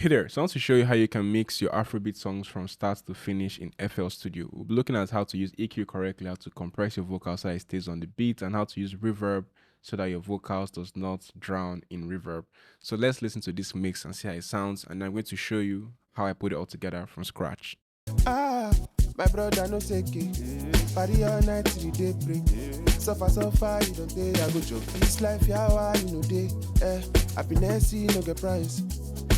Hey there, so I want to show you how you can mix your Afrobeat songs from start to finish in FL Studio. We'll be looking at how to use EQ correctly, how to compress your vocals so it stays on the beat, and how to use reverb so that your vocals does not drown in reverb. So let's listen to this mix and see how it sounds, and I'm going to show you how I put it all together from scratch. Ah, my brother no seke. Party all night till the day break. Suffer, you don't day. I go joke. This life, yeah, you know day. Happiness, you no get price.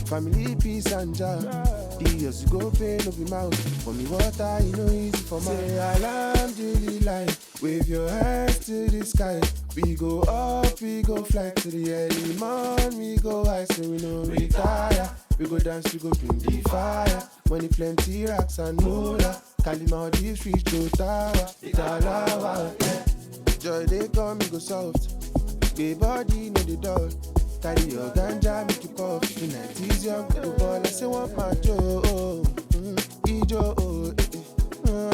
Family, peace and joy. The years you go pay, no be mouth. For me, water, you know easy for my. Say, alhamdulillah. Wave your hands to the sky. We go up, we go fly to the early morning. We go high, so we no retire. We go dance, we go bring the fire. Money plenty, racks and moolah. Kalima, this street, to tower. Italawa, yeah. Joy, they come, we go soft. Gay body, know the door. Carry your ganja, make you puff. The night is young, go ball. I say, one man, Joe, Ijo,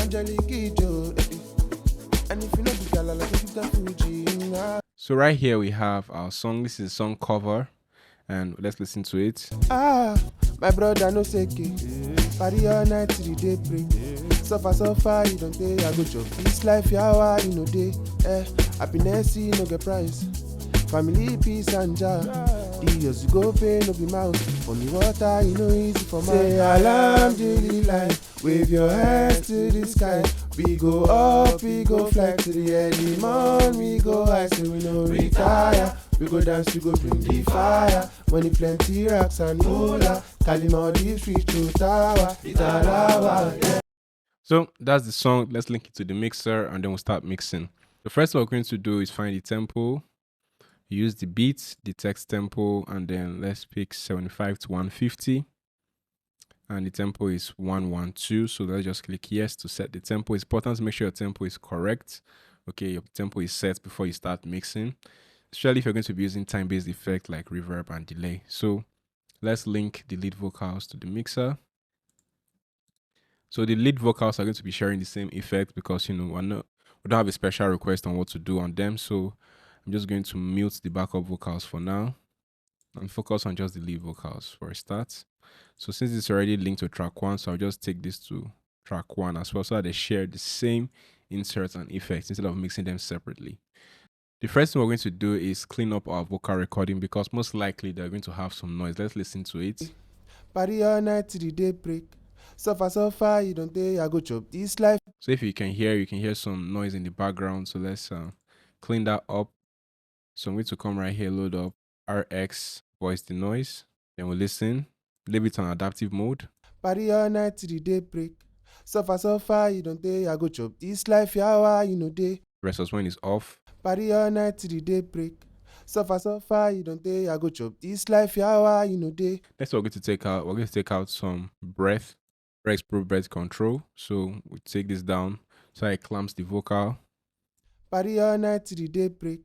Angelique, Ijo, and if you know the gala, like you got Fuji. So right here we have our song. This is a song cover, and let's listen to it. Ah, my brother no seke. Party all night till the day break. Suffer, you don't day. I go job. This life, yeah, you know day. Happiness, you no get price. Family, peace and joy. The years you go pay, no be mouth. For me, water, you know easy for my. Say, alhamdulillah. Wave your hands to the sky. We go up, we go fly to the early morning. We go high, so we no retire. We go dance, we go bring the fire. Money plenty, racks and moolah. Kalima, this street to tower. Italawa, yeah. So that's the song. Let's link it to the mixer, and then we'll start mixing. The first thing we're going to do is find the tempo. Use the beat, the text tempo, and then let's pick 75 to 150. And the tempo is 112. So let's just click yes to set the tempo. It's important to make sure your tempo is correct. Okay, your tempo is set before you start mixing, especially if you're going to be using time-based effect like reverb and delay. So let's link the lead vocals to the mixer. So the lead vocals are going to be sharing the same effect because, we don't have a special request on what to do on them. So I'm just going to mute the backup vocals for now and focus on just the lead vocals for a start. So since it's already linked to track 1, so I'll just take this to track 1 as well so that they share the same inserts and effects instead of mixing them separately. The first thing we're going to do is clean up our vocal recording because most likely they're going to have some noise. Let's listen to it. Party all night till the day break. Suffer, you don't day. I go chop this life. So if you can hear some noise in the background. So let's clean that up. So I'm going to come right here, load up RX, voice the noise. Then we'll listen, leave it on adaptive mode. Party all night till the day break. Suffer, you don't day. I go chop this life, yeah, you know day. Versus when it's off. Party all night till the day break. Suffer, you don't day. I go chop this life, yeah, you know day. Next we're going to take out. We're going to take out some breath, Pro breath control. So we take this down so it clamps the vocal. Party all night till the day break.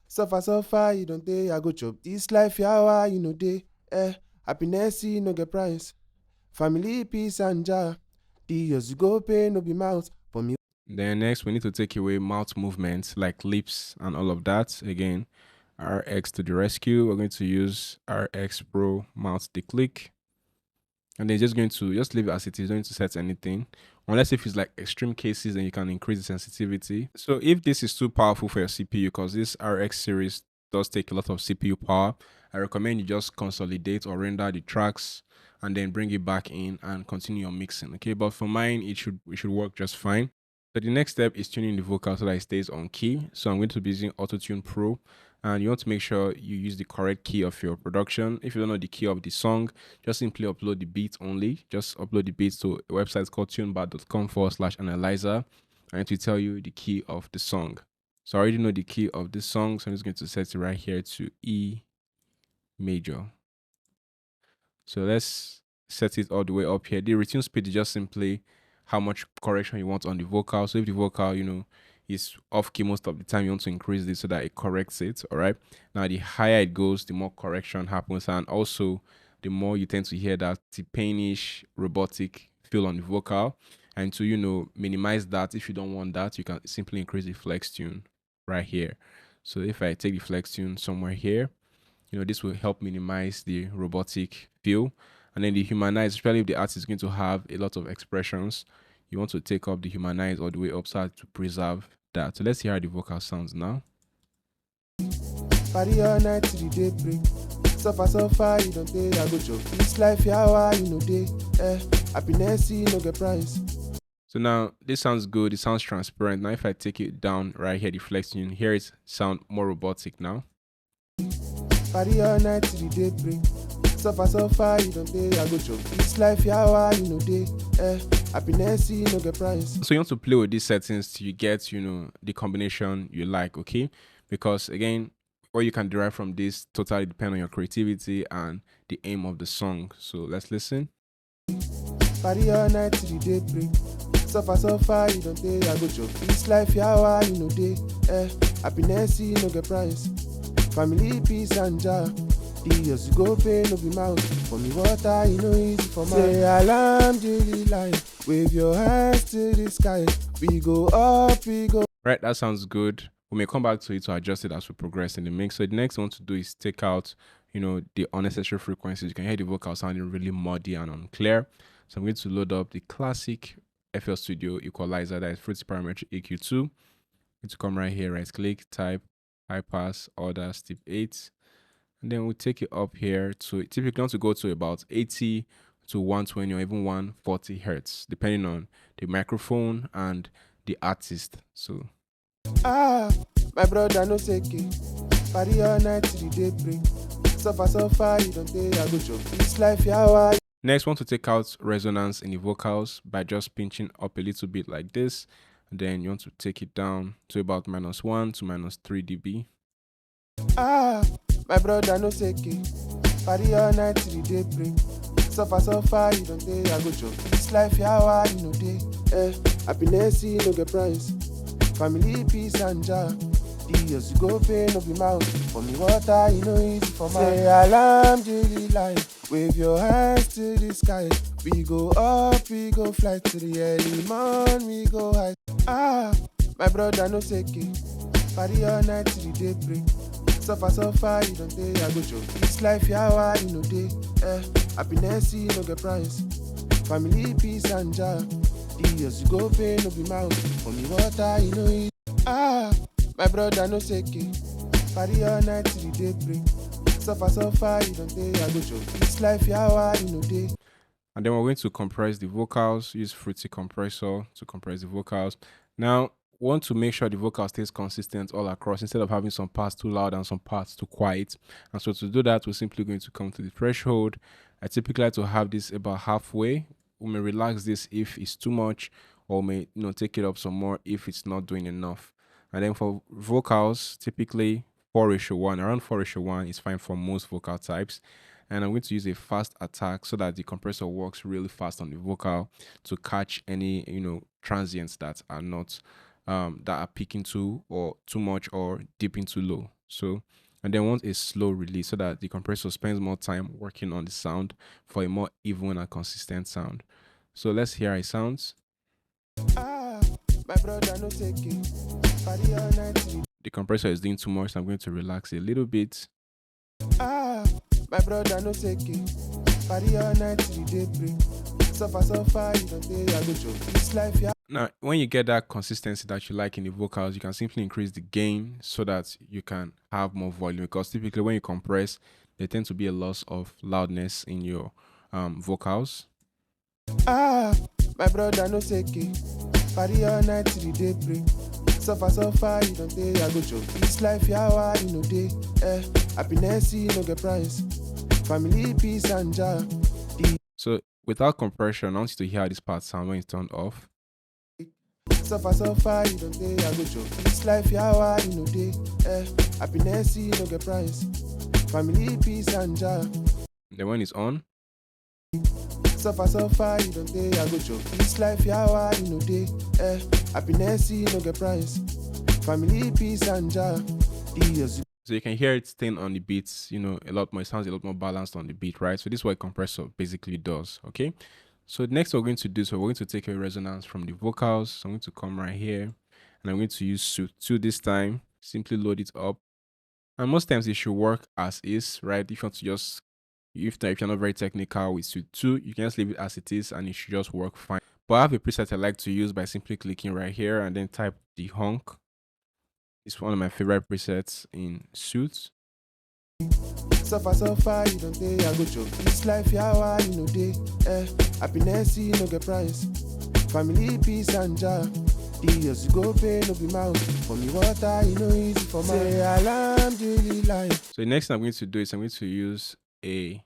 Suffer, you don't day. I go chop this life, yeah, you know day. Happiness, you no get price. Family, peace and joy. The years you go pay, no be mouth. For me. Then next, we need to take away mouth movements like lips and all of that. Again, RX to the rescue. We're going to use RX Pro mouth declick. And then just going to just leave it as it is, don't need to set anything. Unless if it's like extreme cases, then you can increase the sensitivity. So if this is too powerful for your CPU, because this RX series does take a lot of CPU power, I recommend you just consolidate or render the tracks and then bring it back in and continue your mixing. Okay, but for mine, it should work just fine. So the next step is tuning the vocal so that it stays on key. So I'm going to be using Autotune Pro, and you want to make sure you use the correct key of your production. If you don't know the key of the song, just simply upload the beat only. Just upload the beats to a website called tunebar.com/analyzer, and it will tell you the key of the song. So I already know the key of this song, so I'm just going to set it right here to E major. So let's set it all the way up here. The retune speed is just simply how much correction you want on the vocal. So if the vocal, is off key most of the time, you want to increase this so that it corrects it. All right. Now, the higher it goes, the more correction happens, and also the more you tend to hear that T-painish robotic feel on the vocal. And to minimize that, if you don't want that, you can simply increase the flex tune right here. So if I take the flex tune somewhere here, this will help minimize the robotic feel. And then the humanize, especially if the artist is going to have a lot of expressions, you want to take up the humanize all the way upside to preserve that. So let's hear how the vocal sounds now. Party all night till the day break. Suffer, suffer, you don't pay, I go joke. This life, yawa, you know day. Happiness, you no get price. So now this sounds good. It sounds transparent. Now if I take it down right here, the flex, you can hear it sound more robotic now. Party all night till the day break. Suffer, suffer, you don't pay, I go joke. This life, yawa, you know day. Happiness, you no get price. So you want to play with these settings till you get, the combination you like, okay? Because again, what you can derive from this totally depend on your creativity and the aim of the song. So let's listen. Party all night till the day break. Suffer, suffer, you don't pay, I go joke. This life, yawa, you know day. Happiness, you no get price. Family, peace and joy. The years you go pay, no be mouth. For me, water, you know easy for my. Say alhamdulillah, wave your hands to the sky. We go up, we go. Right, that sounds good. We may come back to it to adjust it as we progress in the mix. So the next thing I want to do is take out, the unnecessary frequencies. You can hear the vocal sounding really muddy and unclear. So I'm going to load up the classic FL Studio equalizer, that is Fruity Parametric EQ2. I'm going to come right here, right click, type, high pass, order, step 8. And then we'll take it up here to, typically want to go to about 80 to 120 or even 140 hertz, depending on the microphone and the artist. So my brother no seke. Party all night till the day break. Suffer, suffer, you don't pay, I go joke. This life, yawa. Next, want to take out resonance in the vocals by just pinching up a little bit like this. And then you want to take it down to about -1 to -3 dB. My brother no seke. Party all night till the day break. Suffer, suffer, you don't pay, I go joke. This life, yawa, you know day. Happiness, you no get price. Family, peace and joy. The years you go pay, no be mouth. For me, water, you know easy for my. Say alhamdulillah, wave your hands to the sky. We go up, we go fly to the early morn, we go high. My brother no seke. Party all night till the day break. Suffer, suffer, you don't pay, I go joke. This life, yawa, you know day. Happiness, you no get price. Family, peace and joy. The years you go pay, no be mouth. For me, water, you know it. My brother no seke. Party all night till the day break. Suffer, suffer, you don't pay, I go joke. This life, yawa, you know day. And then we're going to compress the vocals, use Fruity Compressor to compress the vocals. Now, want to make sure the vocal stays consistent all across instead of having some parts too loud and some parts too quiet. And so to do that, we're simply going to come to the threshold. I typically like to have this about halfway. We may relax this if it's too much, or may take it up some more if it's not doing enough. And then for vocals, typically 4:1, around 4:1 is fine for most vocal types. And I'm going to use a fast attack so that the compressor works really fast on the vocal to catch any transients that are not that are peaking too or too much or dipping too low. So, and then want a slow release so that the compressor spends more time working on the sound for a more even and consistent sound. So let's hear how it sounds. My brother no seke. Party all night. The compressor is doing too much, so I'm going to relax a little bit. My brother no seke. Party all night till the day break. Suffer, suffer, you don't pay, I go joke. This life, yeah. Now, when you get that consistency that you like in the vocals, you can simply increase the gain so that you can have more volume. Because typically when you compress, there tends to be a loss of loudness in your vocals. My brother no seke. Party all night till the day break. Suffer, suffer, you don't pay, I go joke. This life, yawa, you know day. Happiness, you no get price. Family, peace and joy. So without compression, I want you to hear how this part sounds when it's turned off. Suffer, suffer, you don't pay, I go joke. This life, yawa, you know day. Happiness, you no get price. Family, peace and joy. Then when it's on, Suffer, suffer, you don't pay, I go joke. This life, yawa, you know day. Happiness, you no get price. Family, peace and joy. so you can hear it staying on the beats, a lot more. It sounds a lot more balanced on the beat, right? So this is what a compressor basically does, okay? So next we're going to do, so we're going to take a resonance from the vocals. So I'm going to come right here, and I'm going to use Suit 2 this time. Simply load it up. And most times it should work as is, right? If you want to just If you're not very technical with Suite 2, you can just leave it as it is and it should just work fine. But I have a preset I like to use by simply clicking right here and then type the honk. It's one of my favorite presets in Suite. Suffer, suffer, you don't pay, I go joke. This life, yeah, you know, day. Happiness, you no get price. Family, peace, and joy. The years you go pay, no be mouth. For me, water, you know, easy for my say, alarm, daily life. So the next thing I'm going to do is I'm going to use a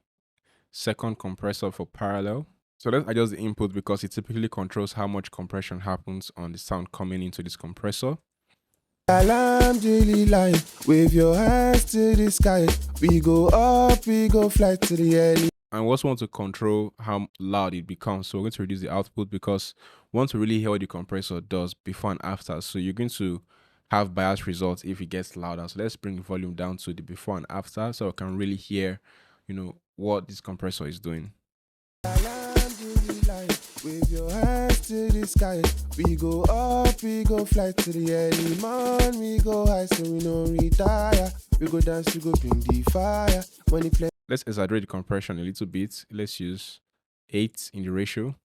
second compressor for parallel. So let's adjust the input because it typically controls how much compression happens on the sound coming into this compressor. Alarm, daily life. Wave your hands to the sky. We go up, we go fly to the air. And we also want to control how loud it becomes. So we're going to reduce the output because we want to really hear what the compressor does before and after. So you're going to have biased results if it gets louder. So let's bring the volume down to the before and after so I can really hear, what this compressor is doing. Wave your hands to the sky. We go up, we go fly to the early morn. We go high so we no retire. We go dance, we go bring the fire. When it play. Let's exaggerate the compression a little bit. Let's use 8 in the ratio.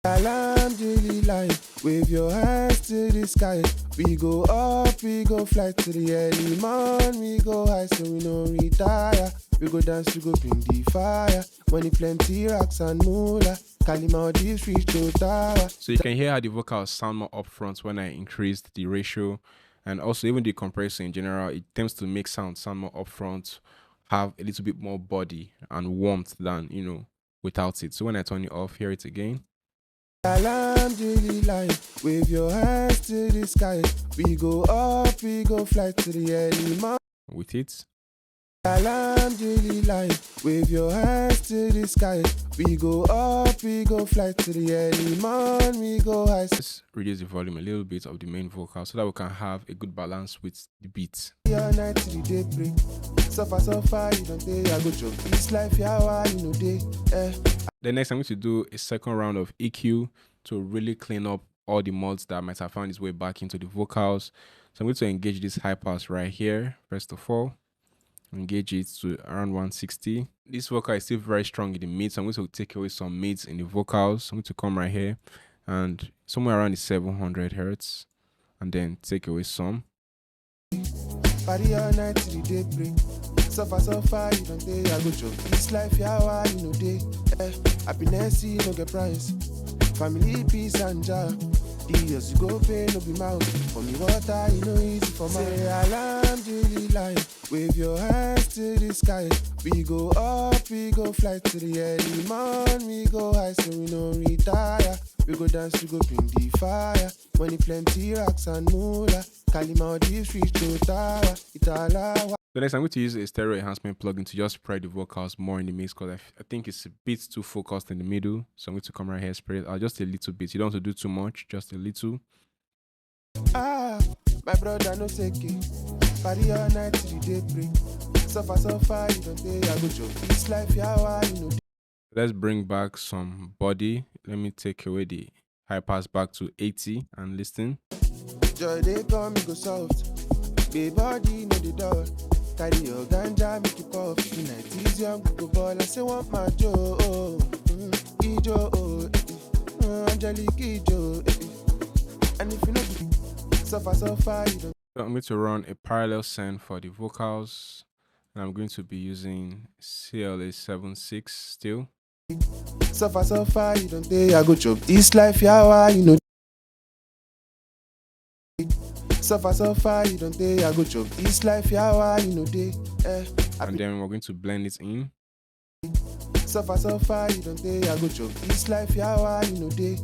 Alarm, daily life. Wave your hands to the sky. We go up, we go fly to the early morn. We go high so we no retire. We go dance, we go bring the fire. When it plenty rocks and moolah. So you can hear how the vocals sound more upfront when I increased the ratio, and also even the compressor in general, it tends to make sound more upfront, have a little bit more body and warmth than without it. So when I turn it off, hear it again. Alarm, daily life. Wave your hands to the sky. We go up, we go fly to the early morning. With it. Alarm, daily life. Wave your hands to the sky. We go up, we go fly to the early morning. We go high. Let's reduce the volume a little bit of the main vocal so that we can have a good balance with the beat. Your night to the day break. Suffer, suffer, you don't pay, I go joke. This life, yeah, you know, day. Then next, I'm going to do a second round of EQ to really clean up all the mods that might have found its way back into the vocals. So I'm going to engage this high pass right here, first of all. Engage it to around 160. This vocal is still very strong in the mids. So I'm going to take away some mids in the vocals. I'm going to come right here and somewhere around the 700 hertz and then take away some. Party all night till the day break. Suffer, suffer, you don't pay, I go joke. This life, yeah, you know, day. Happiness, you no get price. Family, peace, and joy. The years you go pay, no be mouth. For me, water, you know, easy for my say, alarm, daily life. Wave your hands to the sky. We go up, we go fly to the early morning. We go high so we no retire. We go dance, we go bring the fire. When it plenty rocks and moolah. Kalima, this reach to tower. Itala. So next, I'm going to use a stereo enhancement plugin to just spread the vocals more in the mix because I think it's a bit too focused in the middle. So I'm going to come right here, spread it out just a little bit. You don't have to do too much, just a little. My brother no take it. Party all night till the day break. Suffer, suffer, you don't pay, I go joke. This life, yeah, you know. Let's bring back some body. Let me take away the high pass back to 80 and listen. Joy, they come, me go soft. Baby body, know the door. Carry your ganja, make you puff. Tonight is young, go ball. I say, want my Joe, Ijo, Angelique, Ijo, and if you know, suffer, suffer, you don't. So I'm going to run a parallel send for the vocals, and I'm going to be using CLA76 still. Suffer, suffer, you don't pay, I go chop. This life, yeah, you know. Suffer, suffer, you don't pay, I go chop. This life, yeah, you know, day. And then we're going to blend it in. Suffer, suffer, you don't pay, I go chop. This life, yeah, you know, day.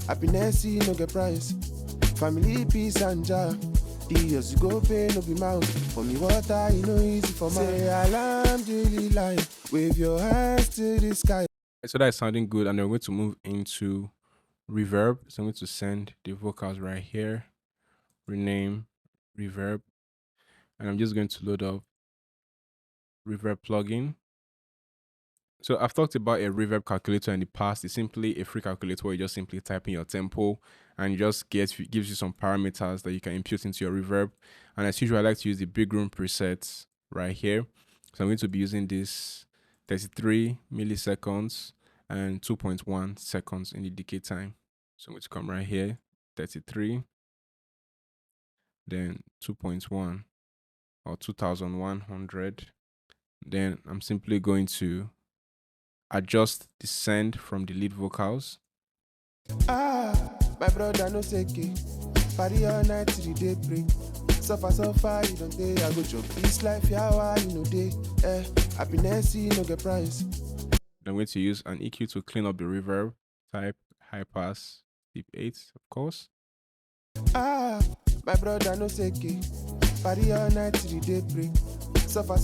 Happiness, you no get price. Family, peace, and joy. The years you go pay, no be mouth. For me, water, you know, easy for my say, alarm, daily life. Wave your hands to the sky. So that's sounding good, and then we're going to move into reverb. So I'm going to send the vocals right here, rename reverb, and I'm just going to load up reverb plugin. So I've talked about a reverb calculator in the past. It's simply a free calculator where you just simply type in your tempo and it just gives you some parameters that you can input into your reverb. And as usual, I like to use the big room presets right here. So I'm going to be using this 33 milliseconds, and 2.1 seconds in the decay time. So I'm going to come right here, 33, then 2.1 or 2100. Then I'm simply going to adjust the send from the lead vocals. My brother no seke. Party all night till the day break. Suffer, you don't day. I go joke. This life, yeah, you know day. Happiness, you no get price. I'm going to use an EQ to clean up the reverb. Type high pass, deep 8, of course. My brother no seke. Party all night till the day break. Suffer,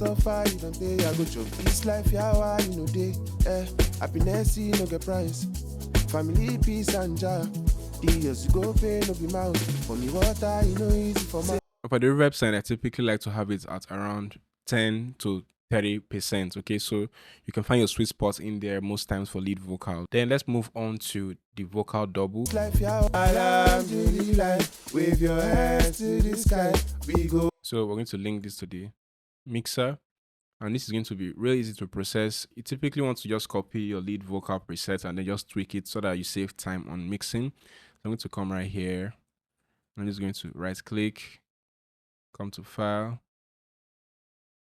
you don't day. I go joke. This life, yeah, you know day. Happiness, you no get price. Family, peace, and joy. The years you go pay, no be mouth. For me, water, you know, easy for my. For the reverb side, I typically like to have it at around 10 to 30%. Okay, so you can find your sweet spot in there most times for lead vocal. Then let's move on to the vocal double. Life, yeah, alhamdulillah. Wave your hands to the sky. We go. So we're going to link this to the mixer, and this is going to be really easy to process. You typically want to just copy your lead vocal preset and then just tweak it so that you save time on mixing. So I'm going to come right here. I'm just going to right click, come to file,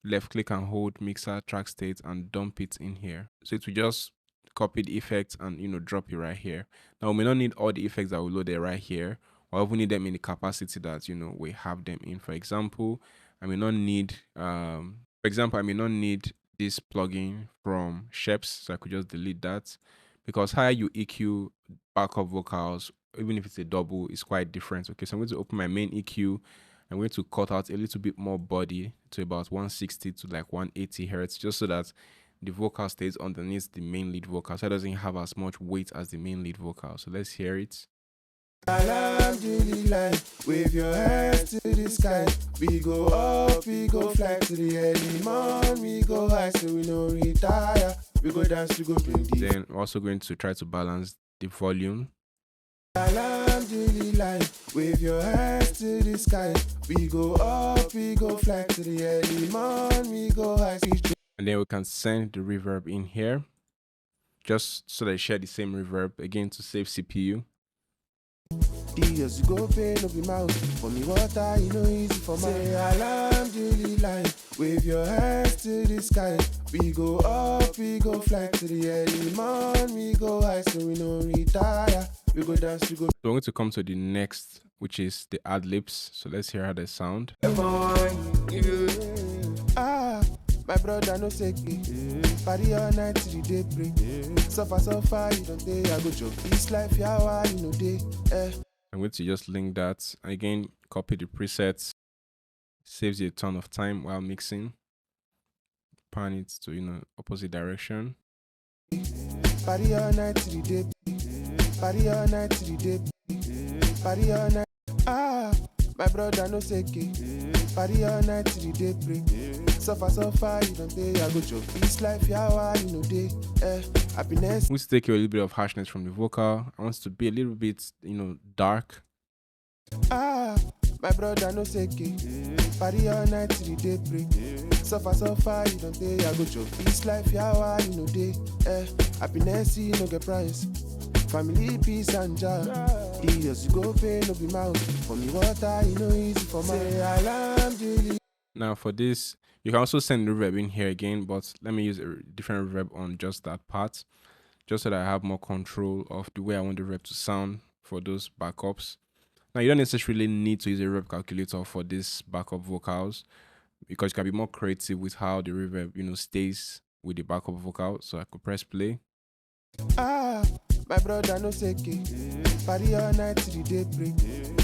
left click and hold mixer track state and dump it in here. So it will just copy the effects and drop it right here. Now we may not need all the effects that we loaded right here, or even need them in the capacity that we have them in. For example, I may not need this plugin from Sheps, so I could just delete that, because how you EQ backup vocals, even if it's a double, is quite different. Okay, so I'm going to open my main EQ. I'm going to cut out a little bit more body to about 160 to like 180 hertz, just so that the vocal stays underneath the main lead vocal, so it doesn't have as much weight as the main lead vocal. So let's hear it. Alhamdulillah, wave your hands to the sky. We go up, we go fly to the early morning. We go high, so we no retire. We go dance, we go bring the. Then we're also going to try to balance the volume. Alhamdulillah, wave your hands to the sky. We go up, we go fly to the early morning. We go high. And then we can send the reverb in here, just so they share the same reverb, again to save CPU. The years you go pay, no be mouth. For me, water, you know, easy for my. Say, alhamdulillah, wave your hands to the sky. We go up, we go fly to the early morning. We go high, so we no retire. We go dance, we go. So we're going to come to the next, which is the ad-libs. So let's hear how they sound. My brother no seke. Party all night till the day break. Suffer, you don't day. I go joke. This life, yeah, you know day. I'm going to just link that. Again, copy the presets. Saves you a ton of time while mixing. Pan it to opposite direction. Party all night till the day. Party all night till the day. Party all night. My brother no seke. Party all night till the day break. Suffer, you don't day. I go joke. This life, yeah, you know day. Happiness. I'm going to take a little bit of harshness from the vocal. I want it to be a little bit, dark. My brother no seke. Party all night till the day break. Suffer, you don't day. I go joke. This life, yeah, you know day. Happiness, you no get price. Family, peace, and joy. The years you go pay, no be mouth. For me, water, you know, easy for my. Say, alhamdulillah. Now for this, you can also send the reverb in here again, but let me use a different reverb on just that part, just so that I have more control of the way I want the reverb to sound for those backups. Now you don't necessarily need to use a reverb calculator for these backup vocals, because you can be more creative with how the reverb stays with the backup vocal. So I could press play. My brother no seke. Party all night till the day break.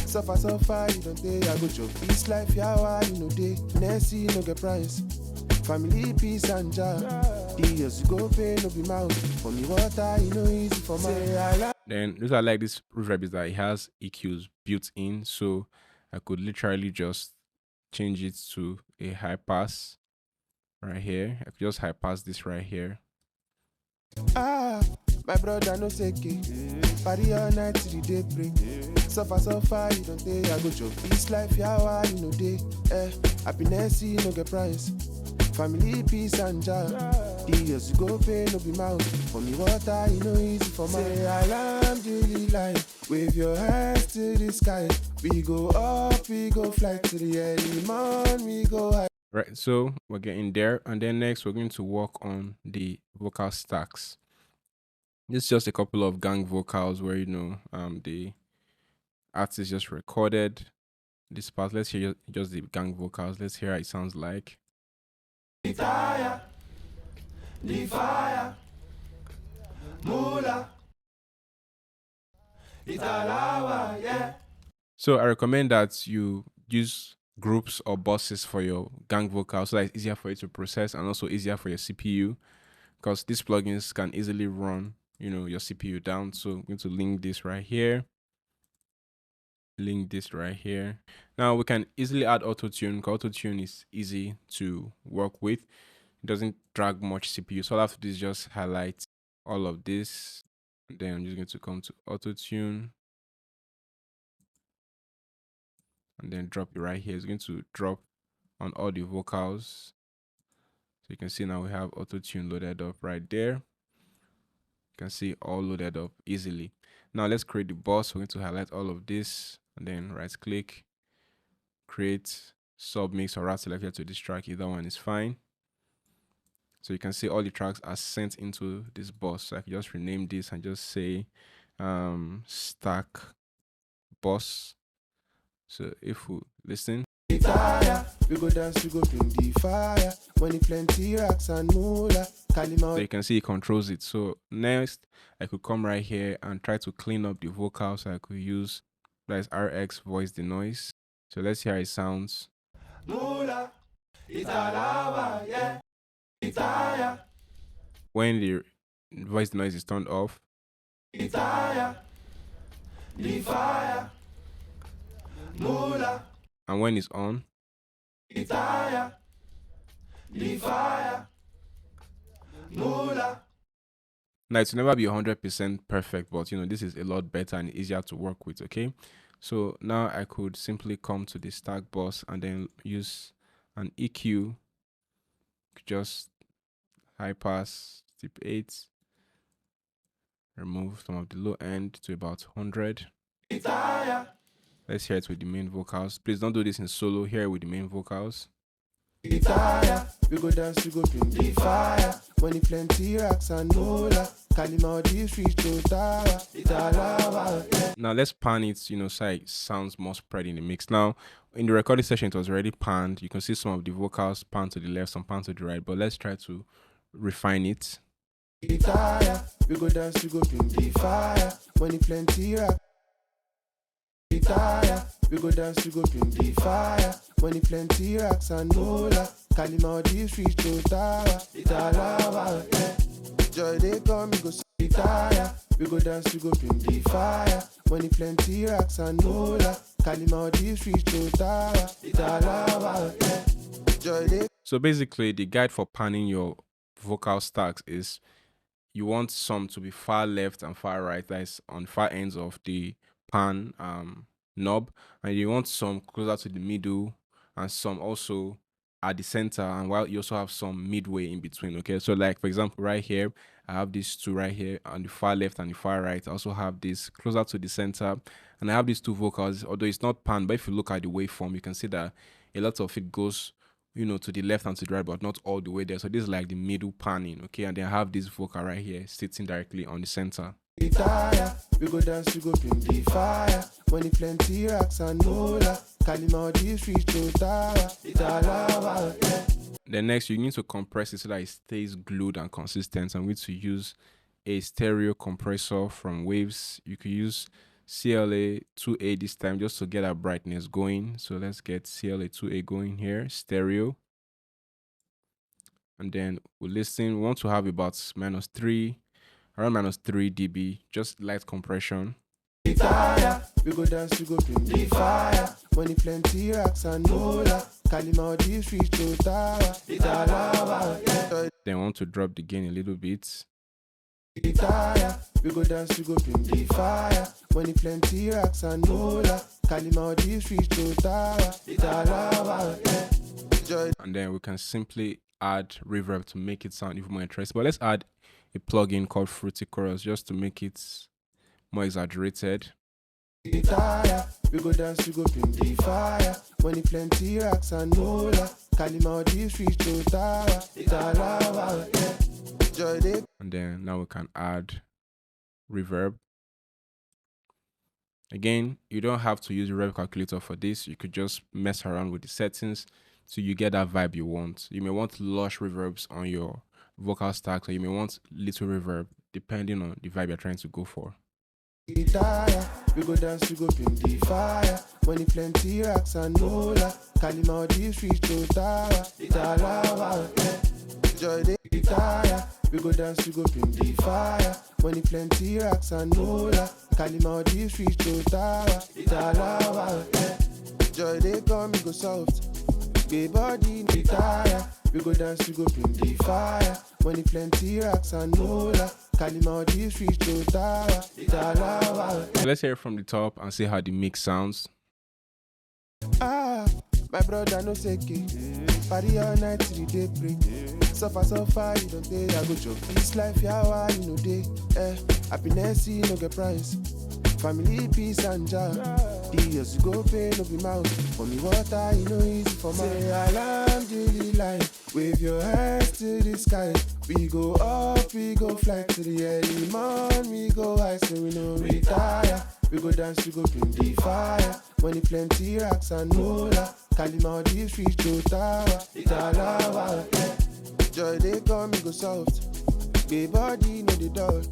Suffer, you don't day. I go joke. This life, yeah, you know day. Nessie, no get price. Family, peace, and joy. The years you go pay, no be mouth. For me, water, you know, easy for my. Then this I like this reverb is that it has EQs built in, so I could literally just change it to a high pass right here. I could just high pass this right here. My brother no seke. Party all night till the day break. Suffer, you don't day. I go joke. This life, yeah, you know day. Happiness, you no get price. Family, peace, and joy. The years you go pay no be mouth. For me water, you know easy for my say alhamdulillah. Wave your hands to the sky. We go up, we go fly to the early morning, we go high. Right, so we're getting there, and then next we're going to work on the vocal stacks. This is just a couple of gang vocals where the artist just recorded this part. Let's hear just the gang vocals. Let's hear how it sounds like. The fire, mula, italawa, yeah. So I recommend that you use groups or buses for your gang vocals so that it's easier for you to process and also easier for your CPU, because these plugins can easily run your CPU down. So I'm going to link this right here. Now we can easily add Autotune, because Autotune is easy to work with. It doesn't drag much CPU. So all I have to do is just highlight all of this. And then I'm just going to come to Autotune. And then drop it right here. It's going to drop on all the vocals. So you can see now we have Autotune loaded up right there. You can see all loaded up easily. Now let's create the bus. We're going to highlight all of this and then right click, create submix or route selector to this track. Either one is fine. So you can see all the tracks are sent into this bus. So I can just rename this and just say stack bus. So if we listen, we go dance, we go bring the fire. When it plenty racks and moolah, so you can see it controls it. So next, I could come right here and try to clean up the vocals. So I could use that is RX voice the noise. So let's hear how it sounds. Moolah, italawa, yeah. Itaya. When the voice the noise is turned off, Itaya. The fire. Moolah. And when it's on, Itaya. The fire. Moolah. now it's never be 100% perfect, but this is a lot better and easier to work with. Okay, so now I could simply come to the stack bus and then use an EQ, just high pass tip 8, remove some of the low end to about 100. Itaya. Let's hear it with the main vocals. Please don't do this in solo. Hear it with the main vocals. Itaya. We go dance, we go bring the fire. When it plenty racks and moolah, Kalima this reach to tower. Italawa, yeah. Now let's pan it, so it sounds more spread in the mix. Now in the recording session it was already panned. You can see some of the vocals pan to the left, some pan to the right, but let's try to refine it. Itaya. We go dance, we go bring the fire. When it plenty racks. Itaya. We go dance, we go bring the fire. When it plenty racks and moolah, Kalima this reach to tower. Italawa, yeah. Joy they come, we go Itaya. We go dance, we go bring the fire. When it plenty racks and moolah, Kalima this reach to tower. Italawa, yeah. Joy they. So basically the guide for panning your vocal stacks is you want some to be far left and far right, that is on far ends of the pan knob, and you want some closer to the middle and some also at the center, and while you also have some midway in between. Okay, so like for example right here I have these two right here on the far left and the far right. I also have this closer to the center, and I have these two vocals, although it's not pan, but if you look at the waveform you can see that a lot of it goes to the left and to the right, but not all the way there. So this is like the middle panning. Okay, and then I have this vocal right here sitting directly on the center. Itaya. We go dance, we go bring the fire. When it plenty racks and moolah, Kalima this reach to tower. Italawa, yeah. Then next you need to compress it so that it stays glued and consistent. I'm going to use a stereo compressor from Waves. You could use CLA 2A this time just to get our brightness going. So let's get CLA 2A going here, stereo. And then we'll listen. We want to have about around -3 dB, just light compression. Itaya. We go dance, we go bring the fire. When it plenty racks and moolah, Kalima this reach to tower. Italawa, yeah. Then I want to drop the gain a little bit. Itaya. We go dance, we go bring the fire. When it plenty racks and moolah, Kalima this reach to tower. Italawa, yeah. And then we can simply add reverb to make it sound even more interesting. But let's add a plugin called Fruity Chorus just to make it more exaggerated. Tire, we go dance, we go bring the fire. When it plenty racks and mola, Kalima this reach to Tara, Joy they. And then now we can add reverb. Again, you don't have to use a reverb calculator for this. You could just mess around with the settings so you get that vibe you want. You may want lush reverbs on your vocal stacks, or you may want little reverb depending on the vibe you're trying to go for. Tire, we go dance, we go bring the fire. When it plenty racks and mola, Kalima this reach to Tara, Joy they tire, we go dance, we go bring the fire. When it plenty racks and mola, Kalima this reach to Tara, Joy they come, we go soft. Gay body, the tire, we go dance, we go bring the fire. When it plenty racks and mola, Kalima this reach to Tara, So let's hear it from the top and see how the mix sounds. Ah, my brother no seki. Party all night till the day break. Suffer, suffer, you don't pay. I go joke. This life, yeah, why you know day. Happiness, you no get price. Family, peace and joy. The years you go pay, no be mouth. For me, water, you know easy for my. Say, alhamdulillah. Wave your hands to the sky. We go up, we go fly to the early morning. We go high, so we no retire. We go dance, we go bring the fire. When it plenty racks and mola, Kalima this reach to Tara, Joy they come, we go soft. Gay body, no the door.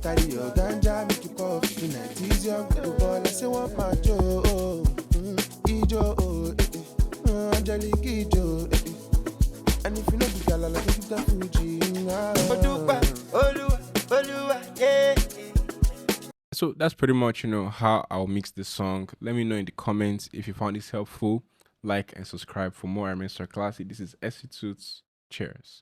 Carry your ganja, make you puff. Tonight is young, the ball. I say one my Joe, Ijo, Angelique Ijo, And if you know the girl, I'll give you the Fuji. Yeah. So that's pretty much, how I'll mix this song. Let me know in the comments if you found this helpful. Like and subscribe for more. I'm Mr. Classy. This is SC Toots. Cheers.